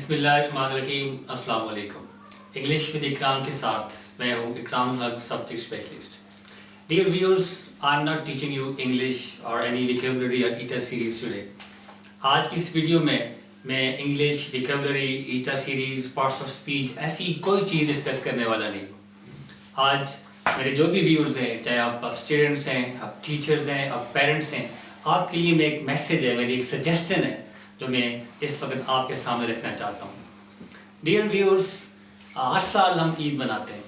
बिस्मिल्लाहिर्रहमानिर्रहीम। अस्सलाम वालेकुम। इंग्लिश विद इकराम के साथ मैं हूँ Ikram Haq subject specialist. Dear viewers, I am not teaching you English or any vocabulary or eta series today. आज की इस वीडियो में मैं English vocabulary, eta series, parts of speech ऐसी कोई चीज़ डिस्कस करने वाला नहीं हूँ। आज मेरे जो भी व्यूअर्स हैं, चाहे आप स्टूडेंट्स हैं, आप टीचर्स हैं, आप पेरेंट्स हैं, आपके लिए मैं एक मैसेज है, मेरी एक सजेशन है जो मैं इस वक्त आपके सामने रखना चाहता हूँ। डियर व्यूअर्स, हर साल हम ईद मनाते हैं।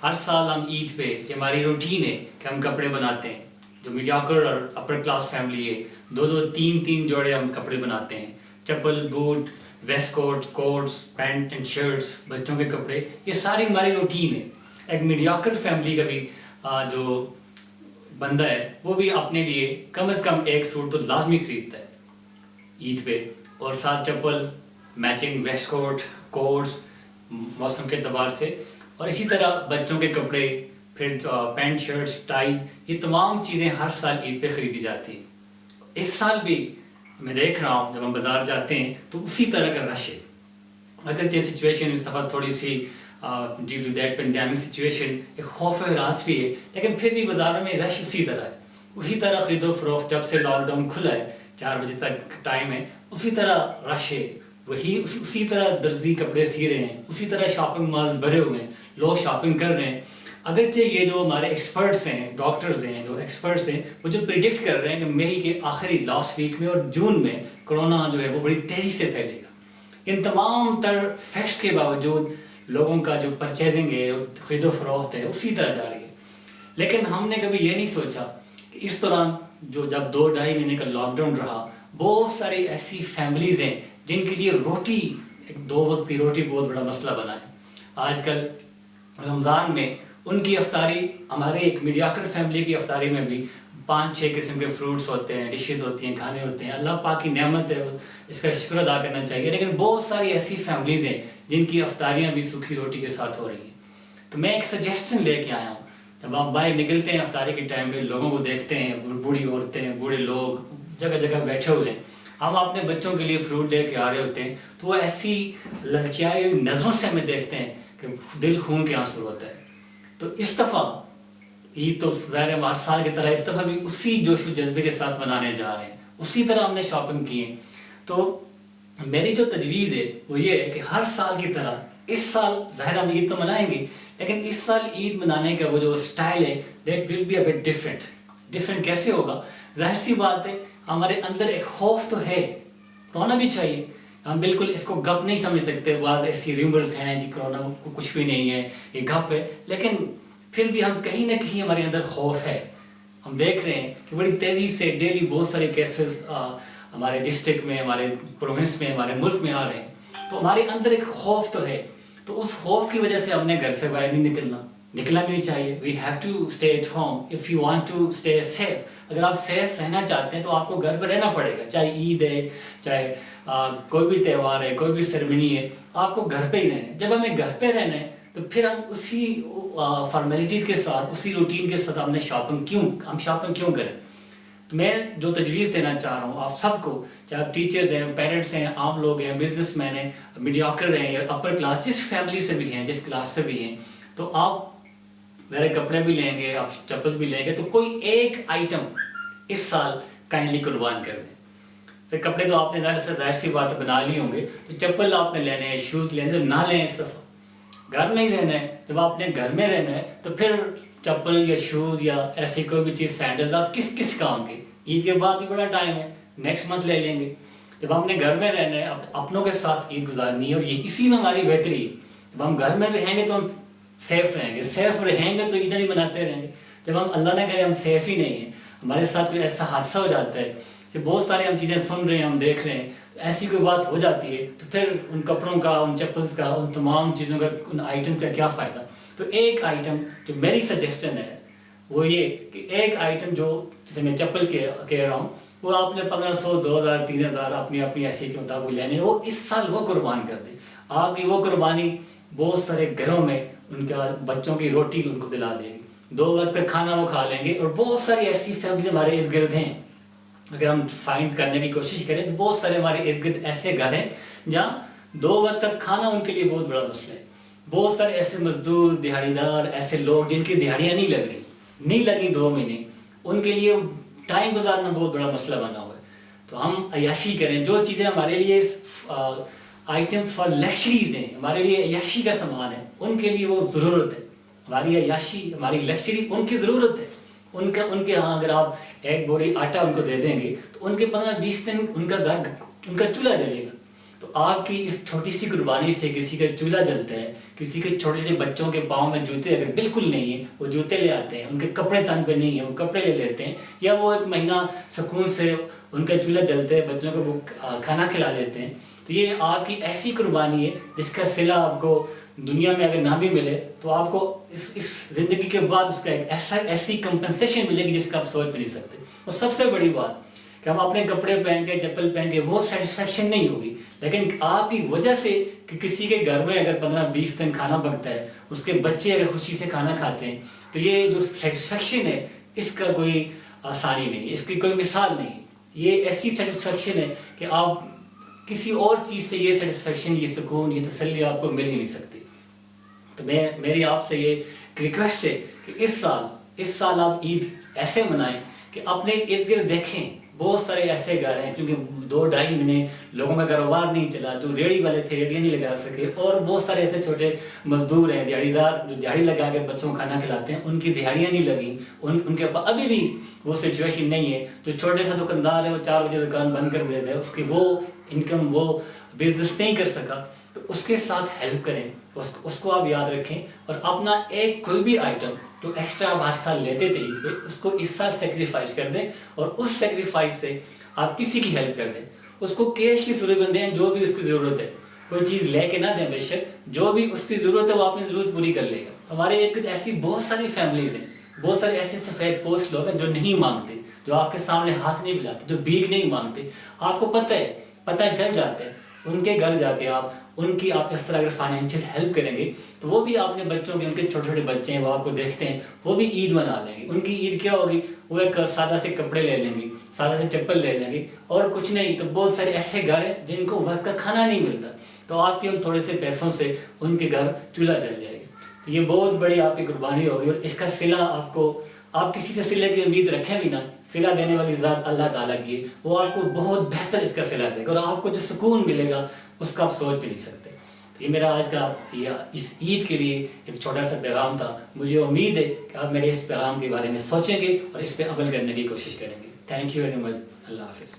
हर साल हम ईद पे हमारी रूटीन है कि हम कपड़े बनाते हैं। जो मीडियोकर और अपर क्लास फैमिली है, दो तीन जोड़े हम कपड़े बनाते हैं। Chappal, boot, waistcoat, coats, pant and shirts, बच्चों के कपड़े, ये सारी हमारी रूटीन है। एक मीडियोकर फैमिली का भी जो बंदा है वो भी अपने लिए कम से कम एक सूट तो लाजमी खरीदता है ईद पे, और साथ चप्पल, मैचिंग वेस्ट कोट, कोट्स मौसम के अतबार से, और इसी तरह बच्चों के कपड़े, फिर पैंट, शर्ट्स, टाइज, ये तमाम चीज़ें हर साल ईद पे ख़रीदी जाती हैं। इस साल भी मैं देख रहा हूँ जब हम बाज़ार जाते हैं तो उसी तरह का रश है। अगरचे सिचुएशन इस दफ़ा थोड़ी सी due to that pandemic situation एक खौफ हरास भी है, लेकिन फिर भी बाज़ारों में रश उसी तरह है। उसी तरह ख़रीदो फरोख्त, जब से लॉकडाउन खुला है 4 बजे तक टाइम है, उसी तरह रश है। वही उसी तरह दर्जी कपड़े सी रहे हैं, उसी तरह शॉपिंग मॉल्स भरे हुए हैं, लोग शॉपिंग कर रहे हैं। अगरचे ये जो हमारे एक्सपर्ट्स हैं, डॉक्टर्स हैं, जो एक्सपर्ट्स हैं, वो जो प्रिडिक्ट कर रहे हैं कि मई के आखिरी लास्ट वीक में और जून में कोरोना जो है वो बड़ी तेज़ी से फैलेगा। इन तमाम तर फैक्ट्स के बावजूद लोगों का जो परचेजिंग है, ख़रीदो फरोख्त है, उसी तरह जा रही है। लेकिन हमने कभी ये नहीं सोचा कि इस दौरान जो जब 2-2.5 महीने का लॉकडाउन रहा, बहुत सारी ऐसी फैमिलीज़ हैं जिनके लिए रोटी, एक 2 वक्त की रोटी बहुत बड़ा मसला बना है। आजकल रमज़ान में उनकी अफ्तारी, हमारे एक मीडियोकर फैमिली की अफ्तारी में भी 5-6 किस्म के फ्रूट्स होते हैं, डिशेस होती हैं, खाने होते हैं। अल्लाह पाक की नेमत है, इसका शुक्र अदा करना चाहिए। लेकिन बहुत सारी ऐसी फैमिलीज़ हैं जिनकी अफ्तारियाँ भी सूखी रोटी के साथ हो रही हैं। तो मैं एक सजेशन लेके आया हूँ। जब आप बाहर निकलते हैं अफ्तारी के टाइम में, लोगों को देखते हैं, बूढ़ी औरतें, बूढ़े लोग जगह जगह बैठे हुए हैं, हम अपने बच्चों के लिए फ्रूट लेके आ रहे होते हैं, तो वो ऐसी ललचाई हुई नज़रों से हमें देखते हैं कि दिल खून के आंसू होता है। तो इस दफ़ा ईद तो ज़ाहिर है हर साल की तरह इस दफ़ा भी उसी जोश व जज्बे के साथ मनाने जा रहे हैं, उसी तरह हमने शॉपिंग की है। तो मेरी जो तजवीज़ है वो ये है कि हर साल की तरह इस साल ज़ाहिर हम ईद तो मनाएंगे, लेकिन इस साल ईद मनाने का वो जो स्टाइल है that will be a bit different कैसे होगा? ज़ाहिर सी बात है, हमारे अंदर एक खौफ तो है, होना भी चाहिए। हम बिल्कुल इसको गप नहीं समझ सकते। बाज़ ऐसी रूमर्स हैं जी कोरोना को कुछ भी नहीं है, ये गप है, लेकिन फिर भी हम कहीं ना कहीं हमारे अंदर खौफ है। हम देख रहे हैं कि बड़ी तेज़ी से डेली बहुत सारे केसेस हमारे डिस्ट्रिक्ट में, हमारे प्रोविंस में, हमारे मुल्क में आ रहे हैं। तो हमारे अंदर एक खौफ तो है, तो उस खौफ की वजह से हमने घर से बाहर नहीं निकलना भी नहीं चाहिए। We have to stay at home if you want to stay safe. अगर आप सेफ रहना चाहते हैं तो आपको घर पर रहना पड़ेगा, चाहे ईद है, चाहे कोई भी त्यौहार है, कोई भी सेरेमनी है, आपको घर पे ही रहना है। जब हमें घर पे रहना है तो फिर हम उसी फॉर्मेलिटीज़ के साथ, उसी रूटीन के साथ हम शॉपिंग क्यों करें? तो मैं जो तजवीज़ देना चाह रहा हूँ आप सबको, चाहे आप टीचर्स हैं, पेरेंट्स हैं, आम लोग हैं, बिजनेसमैन हैं, मीडियोकर हैं या अपर क्लास, जिस फैमिली से भी हैं, जिस क्लास से भी हैं, तो आप मेरे कपड़े भी लेंगे, आप चप्पल भी लेंगे, तो कोई एक आइटम इस साल काइंडली कुर्बान कर दें। तो कपड़े तो आपने जाहिर सी बात बना लिए होंगे, तो चप्पल आपने लेने हैं, शूज़ लेने, तो ना लें इस दफ़ा। घर में ही रहना है, जब आपने घर में रहना है तो फिर चप्पल या शूज़ या ऐसी कोई भी चीज़, सैंडल्स, आप किस काम के? ईद के बाद भी बड़ा टाइम है, नेक्स्ट मंथ ले लेंगे। जब हमने घर में रहना है, अपनों के साथ ईद गुजारनी है, और ये इसी में हमारी बेहतरी है। जब हम घर में रहेंगे तो हम सेफ रहेंगे तो इधर ही मनाते रहेंगे। जब हम अल्लाह ना करे हम सेफ ही नहीं हैं, हमारे साथ कोई ऐसा हादसा हो जाता है, जैसे बहुत सारे हम चीज़ें सुन रहे हैं, हम देख रहे हैं, तो ऐसी कोई बात हो जाती है, तो फिर उन कपड़ों का, उन चप्पल्स का, उन तमाम चीज़ों का, उन आइटम का क्या फ़ायदा? तो एक आइटम जो मेरी सजेशन है वो ये कि एक आइटम जो, जैसे मैं चप्पल कह रहा हूँ, वो आपने 1500, 2000, 3000 अपनी ऐसी के मुताबिक लेने, वो इस साल वो कुर्बान कर दें। आपकी वो कुर्बानी बहुत सारे घरों में उनका बच्चों की रोटी उनको दिला देगी, 2 वक्त का खाना वो खा लेंगे। और बहुत सारी ऐसी फैमिली हमारे इर्द गिर्द हैं, अगर हम फाइंड करने की कोशिश करें तो बहुत सारे हमारे इर्द गिर्द ऐसे घर हैं जहाँ 2 وقت تک کھانا ان کے لیے بہت بڑا مسئلہ ہے. بہت سارے ایسے مزدور دیہڑی دار ایسے لوگ جن کی دیہڑیاں نہیں لگی 2 مہینے, ان کے لیے ٹائم گزارنا بہت بڑا مسئلہ بنا ہوا ہے. تو ہم عیاشی کریں, جو چیزیں ہمارے لیے آئٹم فار لیکچریز ہیں, ہمارے لیے عیاشی کا سامان ہے, ان کے لیے وہ ضرورت ہے. ہماری عیاشی, ہماری لیکچری ان کی ضرورت ہے. ان کے ہاں اگر آپ 1 بوری آٹا ان کو دے دیں گے تو ان کے 15-20 دن ان کا چولہا جلے گا. تو آپ کی اس چھوٹی سی قربانی سے کسی کا چولہا جلتا ہے, کسی کے چھوٹے چھوٹے بچوں کے پاؤں میں جوتے اگر بالکل نہیں ہیں وہ جوتے لے آتے ہیں, ان کے کپڑے تن پہ نہیں ہیں وہ کپڑے لے لیتے ہیں, یا وہ 1 مہینہ سکون سے ان کا چولہا جلتا ہے, بچوں کو وہ کھانا کھلا لیتے ہیں. تو یہ آپ کی ایسی قربانی ہے جس کا صلہ آپ کو دنیا میں اگر نہ بھی ملے تو آپ کو اس زندگی کے بعد اس کا ایک ایسی کمپنسیشن ملے گی جس کا آپ سوچ بھی نہیں سکتے. اور سب سے بڑی بات کہ ہم اپنے کپڑے پہن کے چپل پہن کے وہ سیٹسفیکشن نہیں ہوگی, لیکن آپ کی وجہ سے کہ کسی کے گھر میں اگر 15-20 دن کھانا پکتا ہے, اس کے بچے اگر خوشی سے کھانا کھاتے ہیں, تو یہ جو سیٹسفیکشن ہے اس کا کوئی آسانی نہیں, اس کی کوئی مثال نہیں. یہ ایسی سیٹسفیکشن ہے کہ آپ کسی اور چیز سے یہ سیٹسفیکشن, یہ سکون, یہ تسلی آپ کو مل ہی نہیں سکتی. تو میری آپ سے یہ ریکویسٹ ہے کہ اس سال آپ عید ایسے منائیں کہ اپنے ارد گرد دیکھیں. بہت سارے ایسے گھر ہیں کیونکہ 2-2.5 مہینے لوگوں کا کاروبار نہیں چلا, جو ریڑھی والے تھے ریڑیاں نہیں لگا سکے, اور بہت سارے ایسے چھوٹے مزدور ہیں دیہڑی دار جو دیہڑی لگا کے بچوں کو کھانا کھلاتے ہیں, ان کی دیہڑیاں نہیں لگیں, ان کے پاس ابھی بھی وہ سچویشن نہیں ہے. جو چھوٹے سا دکاندار ہے وہ 4 بجے دکان بند کر دیتا ہے, اس کی وہ انکم وہ بزنس نہیں کر سکا, تو اس کے ساتھ ہیلپ کریں, اس کو آپ یاد رکھیں. اور اپنا ایک کوئی بھی آئٹم جو ایکسٹرا آپ ہر سال لیتے تھے عید پہ, اس کو اس سال سیکریفائز کر دیں, اور اس سیکریفائز سے آپ کسی کی ہیلپ کر دیں. اس کو کیش کی صورت میں دیں, جو بھی اس کی ضرورت ہے, کوئی چیز لے کے نہ دیں بے شک, جو بھی اس کی ضرورت ہے وہ اپنی ضرورت پوری کر لے گا. ہمارے ایک ایسی بہت ساری فیملیز ہیں, بہت سارے ایسے سفید پوش لوگ ہیں جو نہیں مانگتے, جو آپ کے سامنے ہاتھ نہیں ملاتے, جو بھیک نہیں مانگتے. آپ کو پتہ چل جاتا ہے, ان کے گھر جا کے آپ ان کی آپ اس طرح اگر فائنینشیل ہیلپ کریں گے تو وہ بھی اپنے بچوں کے, ان کے چھوٹے چھوٹے بچے ہیں وہ آپ کو دیکھتے ہیں, وہ بھی عید منا لیں گے. ان کی عید کیا ہوگی, وہ ایک سادہ سے کپڑے لے لیں گے, سادہ سے چپل لے لیں گے, اور کچھ نہیں. تو بہت سارے ایسے گھر ہیں جن کو وقت کا کھانا نہیں ملتا, تو آپ کے ان تھوڑے سے پیسوں سے ان کے گھر چولہا جل جائے گا. تو یہ بہت بڑی آپ کی قربانی ہوگی, اور اس کا صلہ آپ کسی سے صلہ کی امید رکھیں بھی نا, صلہ دینے والی ذات اللہ تعالیٰ کی ہے, وہ آپ کو بہت بہتر اس کا صلہ دے گا, اور آپ کو جو سکون ملے گا اس کا آپ سوچ بھی نہیں سکتے. یہ میرا آج کا اس عید کے لیے ایک چھوٹا سا پیغام تھا. مجھے امید ہے کہ آپ میرے اس پیغام کے بارے میں سوچیں گے اور اس پہ عمل کرنے کی کوشش کریں گے. Thank you very much. اللہ حافظ.